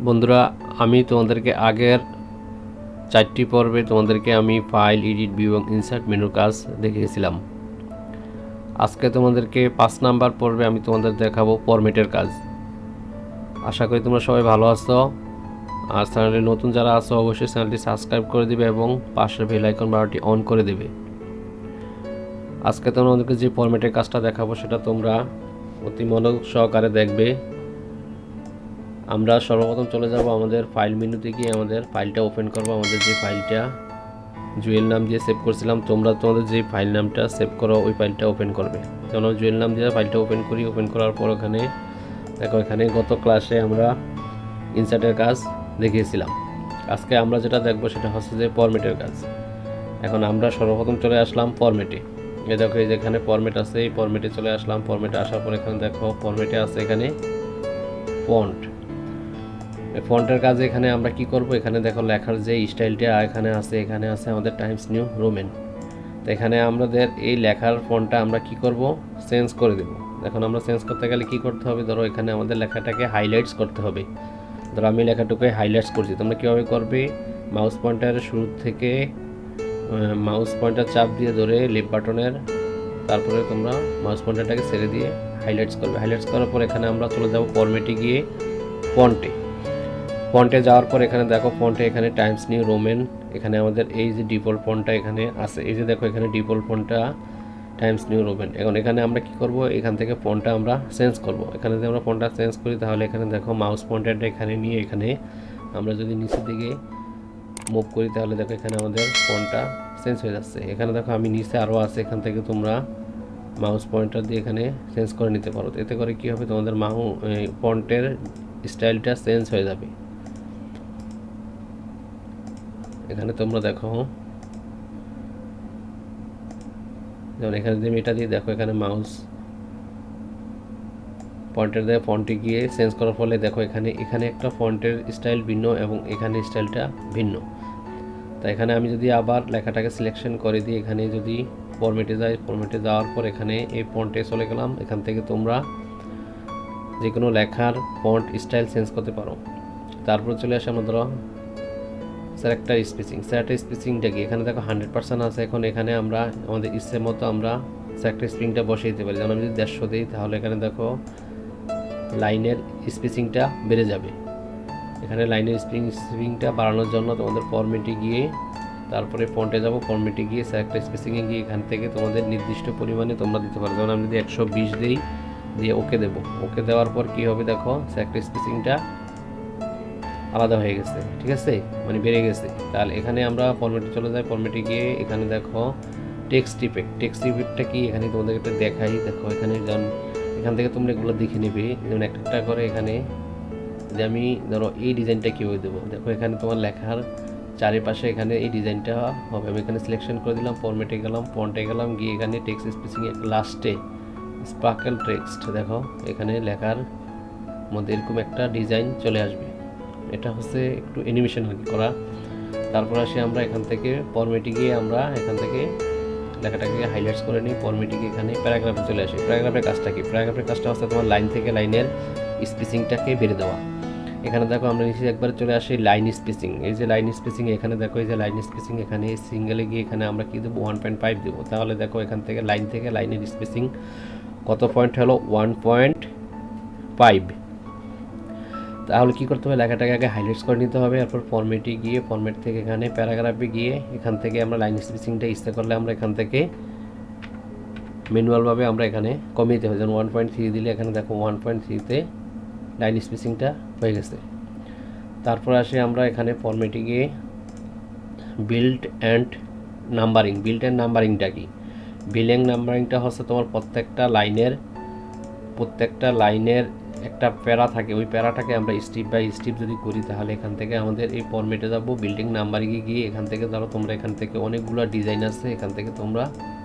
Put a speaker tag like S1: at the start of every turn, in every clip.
S1: বন্ধুরা, আমি তোমাদেরকে আগের 4টি পর্বে তোমাদেরকে আমি ফাইল, এডিট, ভিউ এবং ইনসার্ট মেনুর কাজ দেখিয়েছিলাম। আজকে তোমাদেরকে 5 নাম্বার পর্বে আমি তোমাদের দেখাবো ফরম্যাটের কাজ। আশা করি তোমরা সবাই ভালো আছো। আর চ্যানেলে নতুন যারা আছো অবশ্যই চ্যানেলটি সাবস্ক্রাইব করে দিবে এবং পাশের বেল আইকন বাটনটি অন করে দেবে। আজকে তোমাদেরকে যে ফরম্যাটের কাজটা দেখাবো সেটা তোমরা অতি মনোযোগ সহকারে দেখবে। আমরা সর্বপ্রথম চলে যাব আমাদের ফাইল মেনুতে গিয়ে আমাদের ফাইলটা ওপেন করব। আমাদের যে ফাইলটা জুয়েল নাম দিয়ে সেভ করছিলাম, তোমরা তোমাদের যে ফাইল নামটা সেভ করো ওই ফাইলটা ওপেন করবে। যেমন জুয়েল নাম দিয়ে ফাইলটা ওপেন করি। ওপেন করার পর ওখানে দেখো, এখানে গত ক্লাসে আমরা ইনসার্টের কাজ দেখিয়েছিলাম। আজকে আমরা যেটা দেখব সেটা হচ্ছে যে ফরম্যাটের কাজ। এখন আমরা সর্বপ্রথম চলে আসলাম ফরম্যাটে। এই দেখো, এই যেখানে ফরম্যাট আছে এই ফরম্যাটে চলে আসলাম। ফরম্যাটে আসার পর এখানে দেখো ফরম্যাটে আছে এখানে ফন্ট। ফন্টের কাজে এখানে আমরা কি করব, এখানে দেখো লেখার যে স্টাইলটা এখানে আছে আমাদের টাইমস নিউ রোমান। তো এখানে আমাদের এই লেখার ফন্টটা আমরা কি করব, চেঞ্জ করে দেব। এখন আমরা চেঞ্জ করতে গেলে কি করতে হবে, ধরো এখানে আমাদের লেখাটাকে হাইলাইটস করতে হবে। ধরো আমি লেখাটাকে হাইলাইটস করছি, তোমরা কীভাবে করবে, মাউস পয়েন্টারের শুরু থেকে মাউস পয়েন্টার চাপ দিয়ে ধরে লেফট বাটনের, তারপরে তোমরা মাউস পয়েন্টারটাকে ছেড়ে দিয়ে হাইলাইটস করবে। হাইলাইটস করার পর এখানে আমরা চলে যাব ফরম্যাটে গিয়ে ফন্টে যাওয়ার পর এখানে দেখো ফন্টে এখানে টাইমস নিউ রোমান। এখানে আমাদের এই যে ডিফল্ট ফন্টটা এখানে আছে, এই যে দেখো এখানে ডিফল্ট ফন্টটা টাইমস নিউ রোমান। এখন এখানে আমরা কি করব, এখান থেকে ফন্টটা আমরা চেঞ্জ করব। এখানে যদি আমরা ফন্টটা চেঞ্জ করি তাহলে এখানে দেখো মাউস পয়েন্টারটা এখানে নিয়ে এখানে আমরা যদি নিচের দিকে মুভ করি তাহলে দেখো এখানে আমাদের ফন্টটা চেঞ্জ হয়ে যাচ্ছে। এখানে দেখো আমি নিচে আরও আছে, এখান থেকে তোমরা মাউস পয়েন্টার দিয়ে এখানে চেঞ্জ করে নিতে পারো। এতে করে কি হবে, তোমাদের ফন্টের স্টাইলটা চেঞ্জ হয়ে যাবে। এখানে তোমরা দেখো, যেমন এখানে যদি এটা দিয়ে দেখো এখানে মাউস পয়েন্টার দিয়ে ফন্টে গিয়ে চেঞ্জ করার ফলে দেখো এখানে একটা ফন্টের স্টাইল ভিন্ন এবং এখানে স্টাইলটা ভিন্ন। তাই এখানে আমি যদি আবার লেখাটাকে সিলেকশন করে দিই, এখানে যদি ফরম্যাটে যাই, ফরম্যাটে যাওয়ার পর এখানে এই ফন্টে চলে গেলাম। এখান থেকে তোমরা যে কোনো লেখার ফন্ট স্টাইল চেঞ্জ করতে পারো। তারপর চলে আসে আমরা ধরো ক্যারেক্টার স্পেসিংটা কি, এখানে দেখো 100% আছে। এখন এখানে আমরা আমাদের ইচ্ছে মতো আমরা ক্যারেক্টার স্পেসিংটা বসিয়ে দিতে পারি। যেমন আমি যদি 150 দিই তাহলে এখানে দেখো লাইনের স্পেসিংটা বেড়ে যাবে। এখানে লাইনের স্পেসিংটা বাড়ানোর জন্য তোমাদের ফরম্যাটে গিয়ে তারপরে ফন্টে যাব, ফরম্যাটে গিয়ে ক্যারেক্টার স্পেসিংয়ে গিয়ে এখান থেকে তোমাদের নির্দিষ্ট পরিমাণে তোমরা দিতে পারো। যেমন আমি যদি 120 দিই, দিয়ে ওকে দেবো। ওকে দেওয়ার পর কি হবে, দেখো ক্যারেক্টার স্পেসিংটা আলাদা হয়ে গেছে, ঠিক আছে, মানে বেড়ে গেছে। তাহলে এখানে আমরা ফরম্যাটে চলে যাই। ফরম্যাটে গিয়ে এখানে দেখো টেক্সট ইফেক্টটা কি এখানে তোমাদেরকে একটা দেখাই। দেখো এখানে এখান থেকে তোমরা এগুলো দেখে নেবে, যেমন একটা করে এখানে যে আমি ধরো এই ডিজাইনটা কীভাবে দেবো। দেখো এখানে তোমার লেখার চারিপাশে এখানে এই ডিজাইনটা হবে। আমি এখানে সিলেকশন করে দিলাম, ফরম্যাটে গেলাম, ফন্টে গেলাম, গিয়ে এখানে টেক্সট স্পেসিংয়ে লাস্টে স্পার্কেল টেক্সট, দেখো এখানে লেখার মধ্যে এরকম একটা ডিজাইন চলে আসবে। এটা হচ্ছে একটু অ্যানিমেশন আর কি করা। তারপর আসি আমরা এখান থেকে ফরম্যাটে গিয়ে আমরা এখান থেকে লেখাটাকে হাইলাইটস করে নিই। ফরম্যাটে গিয়ে এখানে প্যারাগ্রাফে চলে আসি। প্যারাগ্রাফের কাজটা কি, প্যারাগ্রাফের কাজটা হচ্ছে তোমার লাইন থেকে লাইনের স্পেসিংটাকে বেড়ে দেওয়া। এখানে দেখো আমরা নিচে একবার চলে আসি লাইন স্পেসিং। এই যে লাইন স্পেসিং, এখানে দেখো এই যে লাইন স্পেসিং, এখানে সিঙ্গেলে গিয়ে এখানে আমরা কি দেবো, 1.5 দেবো। তাহলে দেখো এখান থেকে লাইনের স্পেসিং কত পয়েন্ট হলো, 1.5। তাহলে কী করতে হবে, লেখাটাকে আগে হাইলাইটস করে নিতে হবে। এরপর ফরম্যাটে গিয়ে ফরম্যাট থেকে এখানে প্যারাগ্রাফে গিয়ে এখান থেকে আমরা লাইন স্পেসিংটা ইচ্ছা করলে আমরা এখান থেকে ম্যানুয়ালভাবে আমরা এখানে কমিয়ে দিতে হবে। যেমন 1.3 দিলে এখানে দেখো 1.3তে লাইন স্পেসিংটা হয়ে গেছে। তারপর আসে আমরা এখানে ফরম্যাটে গিয়ে বিল্ড অ্যান্ড নাম্বারিংটা কি, নাম্বারিংটা হচ্ছে তোমার প্রত্যেকটা লাইনের একটা প্যারা থাকে। ওই প্যারাটাকে আমরা স্টেপ বাই স্টেপ যদি করি তাহলে এখান থেকে আমাদের এই ফরম্যাটে যাবো, বিল্ডিং নাম্বারিংয়ে গিয়ে এখান থেকে ধরো তোমরা এখান থেকে অনেকগুলো ডিজাইন আছে, এখান থেকে তোমরা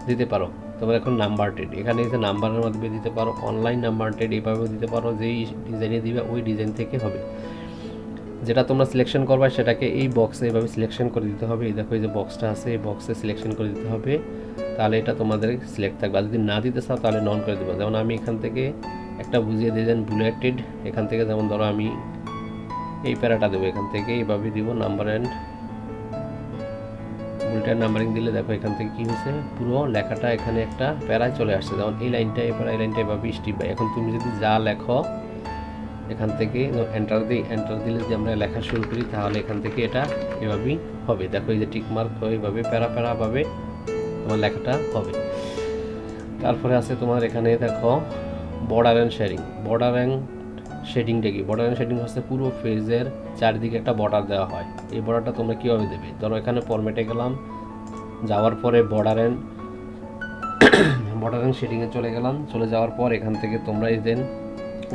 S1: দিতে পারো। তোমরা এখন নাম্বারটেড, এখানে এসে নাম্বারের মাধ্যমে দিতে পারো, অনলাইন নাম্বারটেড এইভাবেও দিতে পারো। যেই ডিজাইনে দিবে ওই ডিজাইন থেকে হবে। যেটা তোমরা সিলেকশন করবে সেটাকে এই বক্সে এইভাবে সিলেকশন করে দিতে হবে। এই দেখো এই যে বক্সটা আছে, এই বক্সে সিলেকশন করে দিতে হবে, তাহলে এটা তোমাদের সিলেক্ট থাকবে। আর যদি না দিতে চাও তাহলে নন করে দেবো। যেমন আমি এখান থেকে একটা বুঝিয়ে দিয়ে দেন বুলেটেড, এখান থেকে যেমন ধরো আমি এই প্যারাটা দেবো এখান থেকে এইভাবে দিব নাম্বার অ্যান্ড বুলেটের নাম্বারিং দিলে দেখো এখান থেকে কি হয়েছে পুরো লেখাটা এখানে একটা প্যারায় চলে আসছে। যেমন এই লাইনটা এবার এই লাইনটা এভাবে স্টিপ বাই। এখন তুমি যদি যা লেখো এখান থেকে এন্টার দিলে যদি আমরা লেখা শুরু করি তাহলে এখান থেকে এটা এভাবেই হবে। দেখো এই যে টিক মার্ক এইভাবে প্যারাভাবে তোমার লেখাটা হবে। তারপরে আছে তোমার এখানে দেখো বর্ডার অ্যান্ড শেডিংটা কি? বর্ডার অ্যান্ড শেডিং হচ্ছে পুরো পেজের চারিদিকে একটা বর্ডার দেওয়া হয়। এই বর্ডারটা তোমরা কীভাবে দেবে? ধরো এখানে ফরম্যাটে গেলাম, যাওয়ার পরে বর্ডার অ্যান্ড শেডিংয়ে চলে যাওয়ার পর এখান থেকে তোমরা এই দেন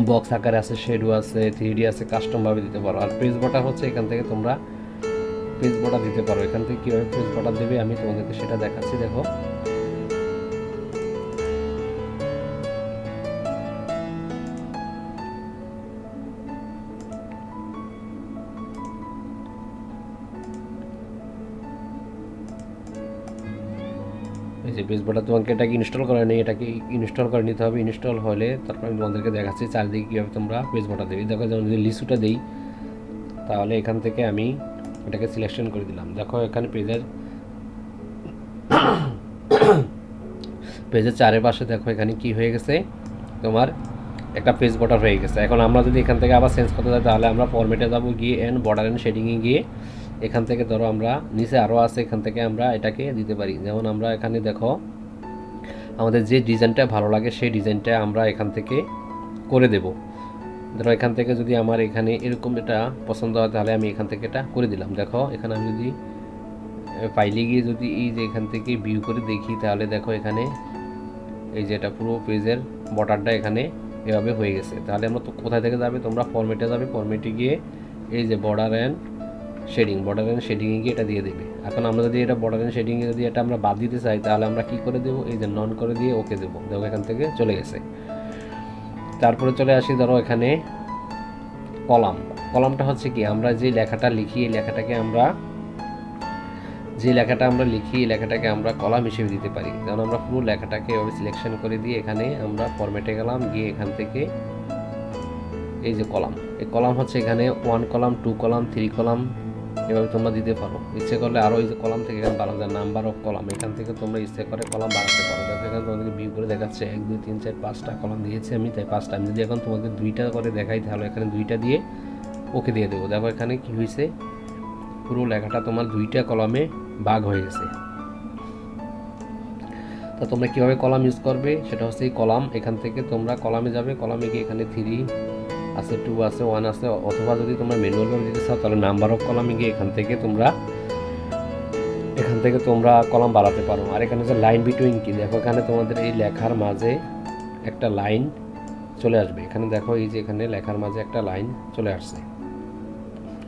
S1: বক্স আকারে আছে, শেডো আছে, 3D আছে, কাস্টমভাবে দিতে পারো। আর পেজ বর্ডার হচ্ছে এখান থেকে তোমরা পেজ বর্ডার দিতে পারো। এখান থেকে কীভাবে পেজ বর্ডার দেবে আমি তোমাদেরকে সেটা দেখাচ্ছি। দেখো এই যে পেজ বর্ডার তোমাকে এটাকে ইনস্টল করা নেই, এটাকে ইনস্টল করে নিতে হবে। ইনস্টল হলে তারপর আমি তোমাদেরকে দেখাচ্ছি চারিদিকে কীভাবে তোমরা পেজ বর্ডার দেবে। দেখো যেমন যদি লিস্টটা দেই তাহলে এখান থেকে আমি এটাকে সিলেকশন করে দিলাম। দেখো এখানে পেজের চারিপাশে দেখো এখানে কি হয়ে গেছে তোমার একটা পেজ বর্ডার হয়ে গেছে। এখন আমরা যদি এখান থেকে আবার চেঞ্জ করতে যাই তাহলে আমরা ফরম্যাটে যাব, গিয়ে বর্ডার অ্যান্ড শেডিংয়ে গিয়ে এখান থেকে ধরো আমরা নিচে আরও আছে, এখান থেকে আমরা এটাকে দিতে পারি। যেমন আমরা এখানে দেখো আমাদের যে ডিজাইনটা ভালো লাগে সেই ডিজাইনটা আমরা এখান থেকে করে দেব। ধরো এখান থেকে যদি আমার এখানে এরকম এটা পছন্দ হয় তাহলে আমি এখান থেকে এটা করে দিলাম। দেখো এখানে আমি যদি ফাইলে গিয়ে যদি এই যে এখান থেকে ভিউ করে দেখি তাহলে দেখো এখানে এই যে এটা পুরো পেজের বর্ডারটা এখানে এভাবে হয়ে গেছে। তাহলে আমরা তো কোথায় থেকে যাবে? তোমরা ফরম্যাটে যাবে, ফরম্যাটে গিয়ে এই যে বর্ডার অ্যান্ড শেডিংয়ে গিয়ে এটা দিয়ে দেবে। এখন আমরা যদি এটা বর্ডার অ্যান্ড শেডিংয়ে যদি এটা আমরা বাদ দিতে চাই তাহলে আমরা কি করে দেবো? এই যে নন করে দিয়ে ওকে দেবো। দেখো এখান থেকে চলে গেছে। তারপরে চলে আসি ধরো এখানে কলামটা হচ্ছে কি? আমরা যে লেখাটা লিখি এই লেখাটাকে আমরা এই লেখাটাকে আমরা কলাম হিসেবে দিতে পারি। যেমন আমরা পুরো লেখাটাকে এভাবে সিলেকশন করে দিয়ে এখানে আমরা ফরম্যাটে গেলাম, গিয়ে এখান থেকে এই যে এই কলাম হচ্ছে এখানে 1 কলাম, 2 কলাম, 3 কলাম এভাবে তোমরা দিতে পারো। ইচ্ছে করলে আরও এই যে কলাম থেকে এখানে বাড়ানো যায়, নাম্বার অফ কলাম এখান থেকে তোমরা ইচ্ছে করে কলাম বাড়াতে পারো। দেখো এখানে তোমাদেরকে ভিউ করে দেখাচ্ছে 1 2 3 4 5টা কলাম দিয়েছি আমি, তাই 5টা। আমি যদি এখন তোমাদের 2টা করে দেখাই তাহলে এখানে 2টা দিয়ে ওকে দিয়ে দেবো। দেখো এখানে কি হয়েছে, পুরো লেখাটা তোমার 2টা কলামে ভাগ হয়ে গেছে। তো তোমরা কীভাবে কলাম ইউজ করবে সেটা হচ্ছে এই কলাম, এখান থেকে তোমরা কলামে যাবে, কলামে গিয়ে এখানে 3 আছে, 2 আছে, 1 আছে, অথবা যদি তোমরা ম্যানুয়ালভাবে দিতে চাও তাহলে নাম্বার অফ কলামে গিয়ে এখান থেকে তোমরা কলাম বাড়াতে পারো। আর এখানে যে লাইন বিটুইন কি, দেখো এখানে তোমাদের এই লেখার মাঝে একটা লাইন চলে আসবে। এখানে দেখো এই যে এখানে লেখার মাঝে একটা লাইন চলে আসছে,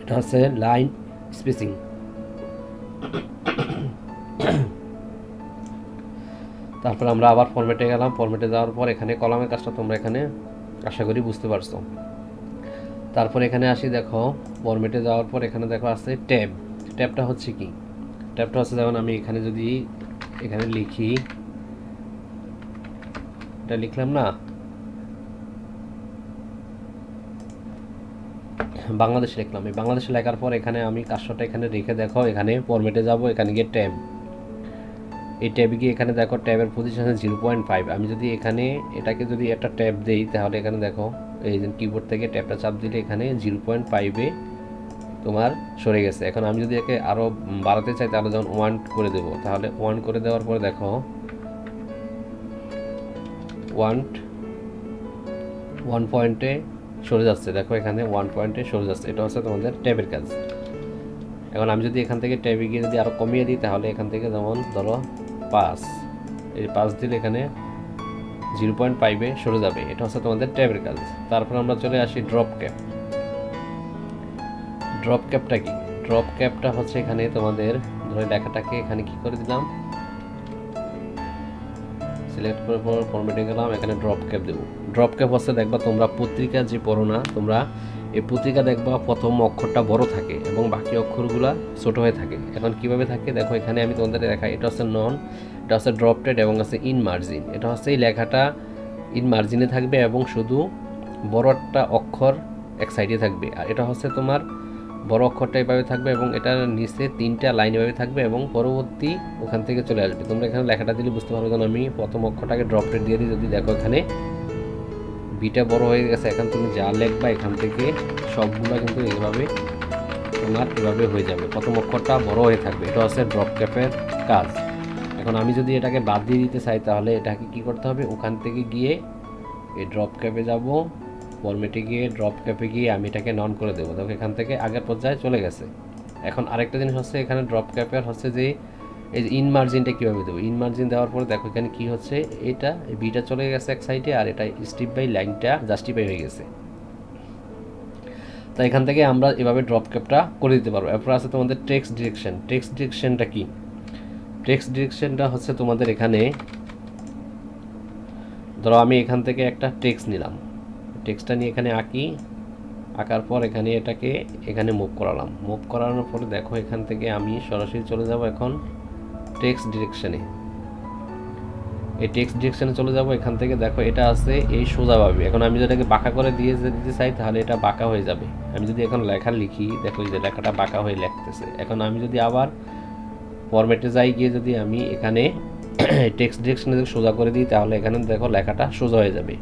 S1: এটা হচ্ছে লাইন স্পেসিং। তারপর আমরা আবার ফরম্যাটে গেলাম, ফরম্যাটে যাওয়ার পর এখানে কলামের কাজটা তোমরা এখানে আশা করি বুঝতে পারছো। তারপর এখানে আসি, দেখো ফরম্যাটে যাওয়ার পর এখানে দেখো আছে ট্যাবটা হচ্ছে কি? ট্যাবটা হচ্ছে যেমন আমি এখানে যদি এখানে লিখি, এটা লিখলাম না বাংলাদেশ লিখলাম, এই বাংলাদেশ লেখার পর এখানে আমি কাজটা এখানে রেখে দেখো এখানে ফরম্যাটে যাব, এখানে গিয়ে ট্যাব, এই ট্যাবে গিয়ে এখানে দেখো ট্যাবের পজিশন আছে 0.5। আমি যদি এখানে এটাকে যদি একটা ট্যাব দেই তাহলে এখানে দেখো এই যে কিবোর্ড থেকে ট্যাবটা চাপ দিলে এখানে 0.5-এ তোমার সরে গেছে। এখন আমি যদি একে আরও বাড়াতে চাই তাহলে যখন 1 করে দেবো, তাহলে 1 করে দেওয়ার পরে দেখো 1 পয়েন্টে সরে যাচ্ছে। দেখো এখানে 1 পয়েন্টে সরে যাচ্ছে, এটা হচ্ছে তোমাদের ট্যাবের কাজ। এখন আমি যদি এখান থেকে ট্যাবে গিয়ে যদি আরও কমিয়ে দিই তাহলে এখান থেকে যেমন ধরো 5, এই 5 দিলে এখানে 0.5-এ সরে যাবে, এটা হচ্ছে তোমাদের ট্যাবের কাজ। তারপর আমরা চলে আসি ড্রপ ক্যাপটা কি? ড্রপ ক্যাপটা হচ্ছে এখানে তোমাদের ধরো লেখাটাকে এখানে কি করে দিলাম, সিলেক্ট করার পর ফরম্যাটে গেলাম, এখানে ড্রপ ক্যাপ দেবো। ড্রপ ক্যাপ হচ্ছে দেখবা তোমরা পত্রিকা যে পড়ো না, তোমরা এই পত্রিকা দেখবা প্রথম অক্ষরটা বড় থাকে এবং বাকি অক্ষরগুলো ছোট হয়ে থাকে। এখন কিভাবে থাকে দেখো এখানে আমি তোমাদের দেখাই, এটা হচ্ছে এটা হচ্ছে ড্রপটেড এবং আছে ইন মার্জিন। এটা হচ্ছে এই লেখাটা ইন মার্জিনে থাকবে এবং শুধু বড় একটা অক্ষর এক সাইডে থাকবে, আর এটা হচ্ছে তোমার বড় অক্ষরটা এভাবে থাকবে এবং এটার নিচে 3টা লাইন এভাবে থাকবে এবং পরবর্তী ওখান থেকে চলে আসবে। তোমরা এখানে লেখাটা দিলে বুঝতে পারবে। যেন আমি প্রথম অক্ষরটাকে ড্রপ রেট দিয়ে দিই, যদি দেখো এখানে বিটা বড় হয়ে গেছে, এখন তুমি যা লিখবা এখান থেকে সবগুলো কিন্তু এইভাবে তোমার এভাবে হয়ে যাবে, প্রথম অক্ষরটা বড় হয়ে থাকবে। এটা হচ্ছে ড্রপ ক্যাপের কাজ। এখন আমি যদি এটাকে বাদ দিয়ে দিতে চাই তাহলে এটাকে কি করতে হবে, ওখান থেকে গিয়ে এই ড্রপ ক্যাপে যাব, ফরম্যাটে গিয়ে ড্রপ ক্যাপে গিয়ে আমি এটাকে নন করে দেবো। দেখো এখান থেকে আগের পর্যায়ে চলে গেছে। এখন আরেকটা জিনিস হচ্ছে এখানে ড্রপ ক্যাপের হচ্ছে যে এই যে ইন মার্জিনটা কীভাবে দেবো, ইন মার্জিন দেওয়ার পরে দেখো এখানে কী হচ্ছে, এটা বিটা চলে গেছে এক সাইডে আর এটা স্ট্রিপ বাই লাইনটা জাস্টিফাই হয়ে গেছে। তো এখান থেকে আমরা এভাবে ড্রপ ক্যাপটা করে দিতে পারবো। এরপর আছে তোমাদের টেক্সট ডিরেকশন। টেক্সট ডিরেকশনটা কি? টেক্সট ডিরেকশনটা হচ্ছে তোমাদের এখানে ধরো আমি এখান থেকে একটা টেক্সট নিলাম, টেক্সটটা নিয়ে এখানে আঁকার পর এখানে এটাকে এখানে মুভ করালাম, মুভ করানোর পরে দেখো এখান থেকে আমি সরাসরি চলে যাব এখন টেক্সট ডিরেকশনে। এই টেক্সট ডিরেকশনে চলে যাব, এখান থেকে দেখো এটা আছে এই সোজাভাবে। এখন আমি যদি এটাকে বাঁকা করে দিয়ে দিতে চাই তাহলে এটা বাঁকা হয়ে যাবে। আমি যদি এখন লেখা লিখি, দেখো এই যে লেখাটা বাঁকা হয়ে লিখতেছে। এখন আমি যদি আবার ফরম্যাটে যাই, গিয়ে যদি আমি এখানে টেক্সট ডিরেকশনে যদি সোজা করে দিই তাহলে এখানে দেখো লেখাটা সোজা হয়ে যাবে।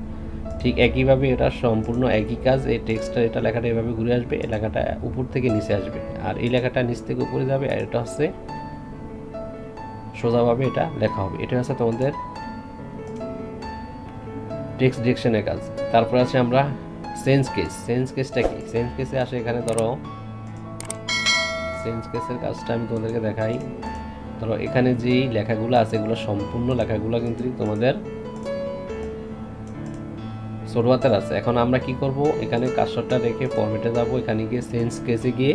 S1: ঠিক একইভাবে এটা সম্পূর্ণ একই কাজ। এই টেক্সটটা এটা লেখাটা এভাবে ঘুরে আসবে, এই লেখাটা উপর থেকে নিচে আসবে, আর এই লেখাটা নিচ থেকে উপরে যাবে, আর এটা হচ্ছে সোজাভাবে এটা লেখা হবে। এটা হচ্ছে তোমাদের টেক্সট ডিরেকশনের কাজ। তারপর আছে আমরা সেন্স কেস। সেন্স কেসটা কি? সেন্স কেসে আসে এখানে ধরো সেন্স কেসের কাজটা আমি তোমাদেরকে দেখাই। ধরো এখানে যেই লেখাগুলো আছে এগুলো সম্পূর্ণ লেখাগুলো কিন্তু তোমাদের ছোট হাতের আছে। এখন আমরা কি করব, এখানে কার্সরটা রেখে ফরম্যাটে যাব, এখানে গিয়ে সেন্স কেসে গিয়ে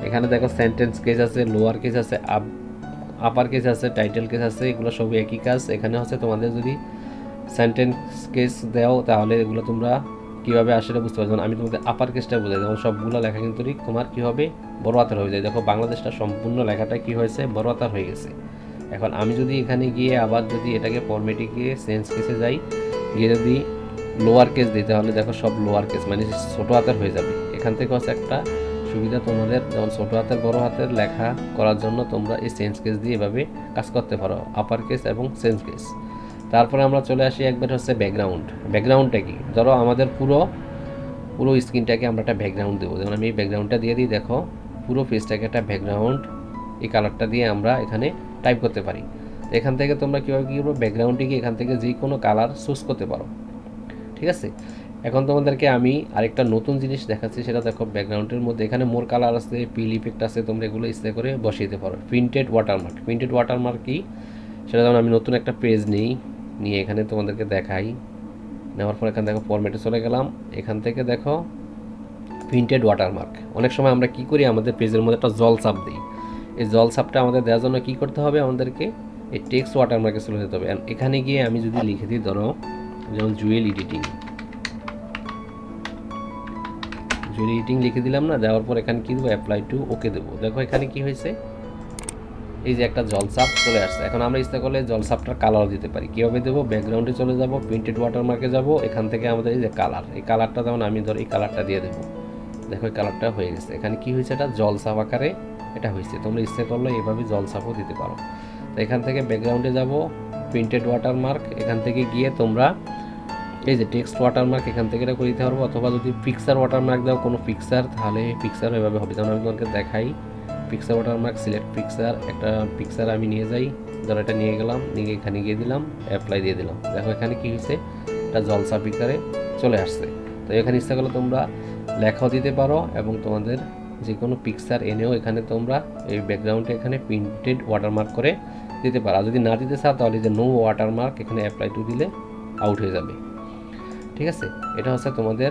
S1: এখানে দেখো সেন্টেন্স কেস আছে, লোয়ার কেস আছে, আপার কেস আছে, টাইটেল কেস আছে, এগুলো সবই একই কাজ। এখানে হচ্ছে তোমাদের যদি সেন্টেন্স কেস দাও তাহলে এগুলো তোমরা কীভাবে আসলে বুঝতে পারছো। আমি তোমাদের আপার কেসটা বোঝাই, যেমন সবগুলো লেখা কিন্তু তোমার কী হবে, বড় হাতের হয়ে যায়। দেখো বাংলাদেশটা সম্পূর্ণ লেখাটা কী হয়েছে, বড় হাতের হয়ে গেছে। এখন আমি যদি এখানে গিয়ে আবার যদি এটাকে ফরম্যাটে গিয়ে সেন্স কেসে যাই, গিয়ে যদি লোয়ার কেস দিই তাহলে দেখো সব লোয়ার কেস মানে ছোটো হাতের হয়ে যাবে। এখান থেকে হচ্ছে একটা সুবিধা তোমাদের, যেমন ছোটো হাতের বড় হাতের লেখা করার জন্য তোমরা এই সেন্স কেস দিয়ে এভাবে কাজ করতে পারো, আপার কেস এবং সেন্স কেস। তারপরে আমরা চলে আসি একবার হচ্ছে ব্যাকগ্রাউন্ড। ব্যাকগ্রাউন্ডটা কি? ধরো আমাদের পুরো স্ক্রিনটাকে আমরা একটা ব্যাকগ্রাউন্ড দেবো। যেমন আমি এই ব্যাকগ্রাউন্ডটা দিয়ে দিই, দেখো পুরো পেজটাকে একটা ব্যাকগ্রাউন্ড এই কালারটা দিয়ে আমরা এখানে টাইপ করতে পারি। এখান থেকে তোমরা কীভাবে কী করবো, ব্যাকগ্রাউন্ডে গিয়ে এখান থেকে যে কোনো কালার চুজ করতে পারো। ঠিক আছে, এখন তোমাদেরকে আমি আরেকটা নতুন জিনিস দেখাচ্ছি, সেটা দেখো ব্যাকগ্রাউন্ডের মধ্যে এখানে মোর কালার আছে, পিল ইফেক্ট আছে, তোমরা এগুলো ইচ্ছে করে বসিয়ে দিতে পারো। Printed watermark. প্রিন্টেড ওয়াটারমার্ক কি সেটা যেমন আমি নতুন একটা পেজ নিয়ে এখানে তোমাদেরকে দেখাই। নেওয়ার পর এখানে দেখো ফরম্যাটে চলে গেলাম, এখান থেকে দেখো প্রিন্টেড ওয়াটারমার্ক। অনেক সময় আমরা কি করি, আমাদের পেজের মধ্যে একটা জল ছাপ দিই। এই জল ছাপটা আমাদের দেওয়ার জন্য কী করতে হবে, আমাদেরকে এই টেক্সট ওয়াটারমার্কে চলে যেতে হবে। এখানে গিয়ে আমি যদি লিখে দিই, ধরো যেমন জুয়েল এডিটিং লিখে দিলাম না, দেওয়ার পর এখানে কী দেবো, অ্যাপ্লাই টু ওকে দেবো। দেখো এখানে কি হয়েছে, এই যে একটা জলছাপ চলে আসছে। এখন আমরা ইচ্ছা করলে জলছাপটার কালার দিতে পারি। কীভাবে দেবো, ব্যাকগ্রাউন্ডে চলে যাব, প্রিন্টেড ওয়াটারমার্কে যাব, এখান থেকে আমাদের এই যে কালার, এই কালারটা যেমন আমি ধর এই কালারটা দিয়ে দেবো। দেখো এই কালারটা হয়ে গেছে। এখানে কি হয়েছে, এটা জলছাপ আকারে এটা হয়েছে। তোমরা ইচ্ছে করলে এইভাবে জলছাপও দিতে পারো। তো এখান থেকে ব্যাকগ্রাউন্ডে যাব, প্রিন্টেড ওয়াটারমার্ক, এখান থেকে গিয়ে তোমরা এই যে টেক্সট ওয়াটারমার্ক এখান থেকে এটা করে দিতে পারবো। অথবা যদি পিকচার ওয়াটারমার্ক দাও কোনো পিকচার, তাহলে পিকচার এভাবে হবে। যেমন আমি তোমাকে দেখাই, পিকচার ওয়াটারমার্ক, সিলেক্ট পিকচার, একটা পিকচার আমি নিয়ে যাই, ধরো এটা নিয়ে গেলাম, নিয়ে এখানে গিয়ে দিলাম, অ্যাপ্লাই দিয়ে দিলাম। দেখো এখানে কি হয়েছে, এটা জলসা পিকচারে চলে আসছে। তো এখানে ইচ্ছা করলে তোমরা লেখাও দিতে পারো এবং তোমাদের যে কোনো পিকচার এনেও এখানে তোমরা এই ব্যাকগ্রাউন্ডে এখানে প্রিন্টেড ওয়াটারমার্ক করে দিতে পারো। আর যদি না দিতে চাও তাহলে যে নো ওয়াটারমার্ক এখানে অ্যাপ্লাই টু দিলে আউট হয়ে যাবে। ঠিক আছে, এটা হচ্ছে তোমাদের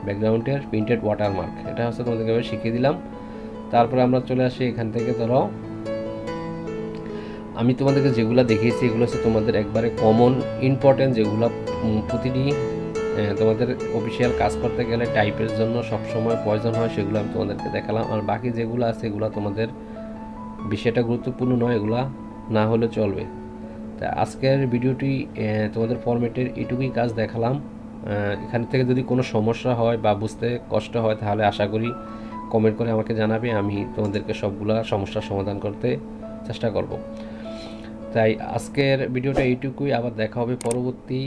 S1: ব্যাকগ্রাউন্ডের প্রিন্টেড ওয়াটারমার্ক। এটা হচ্ছে তোমাদেরকে এভাবে শিখিয়ে দিলাম। তারপরে আমরা চলে আসি এখান থেকে, ধরো আমি তোমাদেরকে যেগুলো দেখিয়েছি এগুলো হচ্ছে তোমাদের একবারে কমন ইম্পর্টেন্ট, যেগুলো প্রতিটি তোমাদের অফিসিয়াল কাজ করতে গেলে টাইপের জন্য সবসময় প্রয়োজন হয়, সেগুলো আমি তোমাদেরকে দেখালাম। আর বাকি যেগুলো আছে এগুলো তোমাদের বিষয়টা গুরুত্বপূর্ণ নয়, এগুলো না হলে চলবে। তা আজকের ভিডিওটি তোমাদের ফরম্যাটের এটুকুই কাজ দেখালাম। এখান থেকে যদি কোনো সমস্যা হয় বা বুঝতে কষ্ট হয় তাহলে আশা করি কমেন্ট করে আমাকে জানাবে, আমি তোমাদেরকে সবগুলা সমস্যার সমাধান করতে চেষ্টা করব। তাই আজকের ভিডিওটা এইটুকুই, আবার দেখা হবে পরবর্তী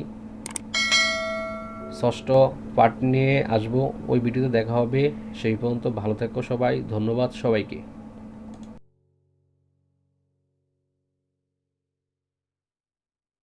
S1: 6ষ্ঠ পার্ট নিয়ে আসবো, ওই ভিডিওতে দেখা হবে। সেই পর্যন্ত ভালো থেকো সবাই, ধন্যবাদ সবাইকে।